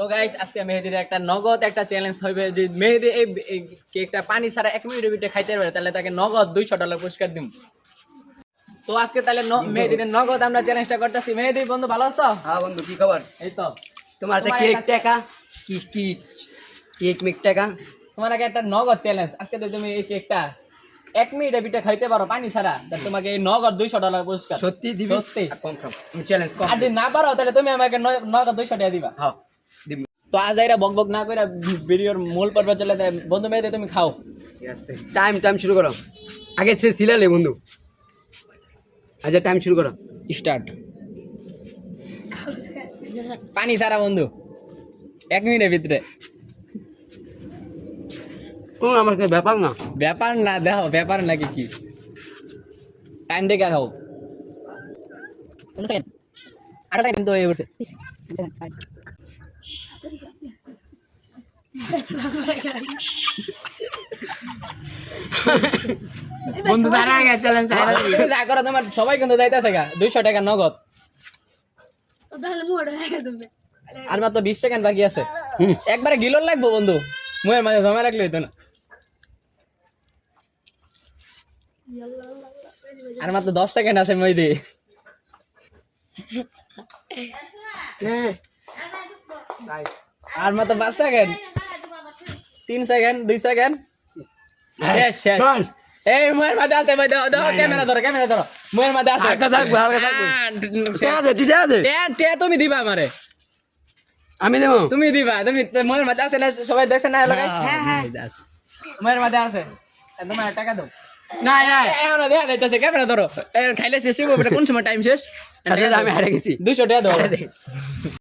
তো গাইস আজকে মেহেদির একটা নগদ একটা চ্যালেঞ্জ হবে যে মেহেদি এই কেকটা পানি ছাড়া 1 মিনিটের ভিতরে খাইতে পারে তাহলে তাকে নগদ $200 পুরস্কার দিম। তো আজকে তাহলে মেহেদির নগদ আমরা চ্যালেঞ্জটা করতেছি। মেহেদি বন্ধু ভালো আছো? হ্যাঁ বন্ধু, কি খবর? এই তো তোমার তো কেক টাকা কি কি কেক মেক টাকা তোমার আগে একটা নগদ চ্যালেঞ্জ। আজকে তো তুমি এই কেকটা 1 মিনিটের ভিতরে খাইতে পারো পানি ছাড়া, তাহলে তোমাকে এই নগদ $200 পুরস্কার। সত্যি দিবি? সত্যি কনফার্ম চ্যালেঞ্জ কম। আর যদি না পারো তাহলে তুমি আমাকে নগদ $200 দিবা। হ্যাঁ দিবি। তো আজ এরা বক বক না করে ভিডিওর মূল পর্ব চলে যায়। বন্ধু মেহেদি তুমি খাও। ঠিক আছে, টাইম শুরু করো। আগে সে সিলালে বন্ধু। আচ্ছা টাইম শুরু করো। স্টার্ট। পানি ছাড়া বন্ধু 1 মিনিটের ভিতরে। কোন আমার কাছে ব্যাপার না। ব্যাপার না, দেখো ব্যাপার নাকি কি, টাইম দেখে খাও। 8 সেকেন্ড তো হয়ে গেছে। বন্ধু দাঁড়া আগে চ্যালেঞ্জ যা করো তোমার সবাই কিন্তু যাইতেছে গা $200 নগদ। আর মাত্র 20 সেকেন্ড বাকি আছে। একবারে গিলন লাগবো বন্ধু, মুয়ের মাঝে জমা রাখলে হইতো না। আর মাত্র 10 সেকেন্ড আছে মেহেদি। আর মাত্র 5 সেকেন্ড, 3 সেকেন্ড, 2 সেকেন্ড, শেষ শেষ। এই মুয়ের মাঝে আছে ভাই, দাও দাও, ক্যামেরা ধরো মুয়ের মাঝে আছে। হালকা থাকবে ঠিক আছে ঠিক আছে। তে তুমি দিবা আমারে, আমি দেব। তুমি দিবা, তুমি মুয়ের মাঝে আছে না, সবাই দেখছে না? হ্যাঁ হ্যাঁ মুয়ের মাঝে আছে, তোমার টাকা দাও। না না এখন দেখা যাইতেছে, ক্যামেরা ধরো। খাইলে শেষ হইব, কোন সময় টাইম শেষ? আমি হারে গেছি। $200 দাও।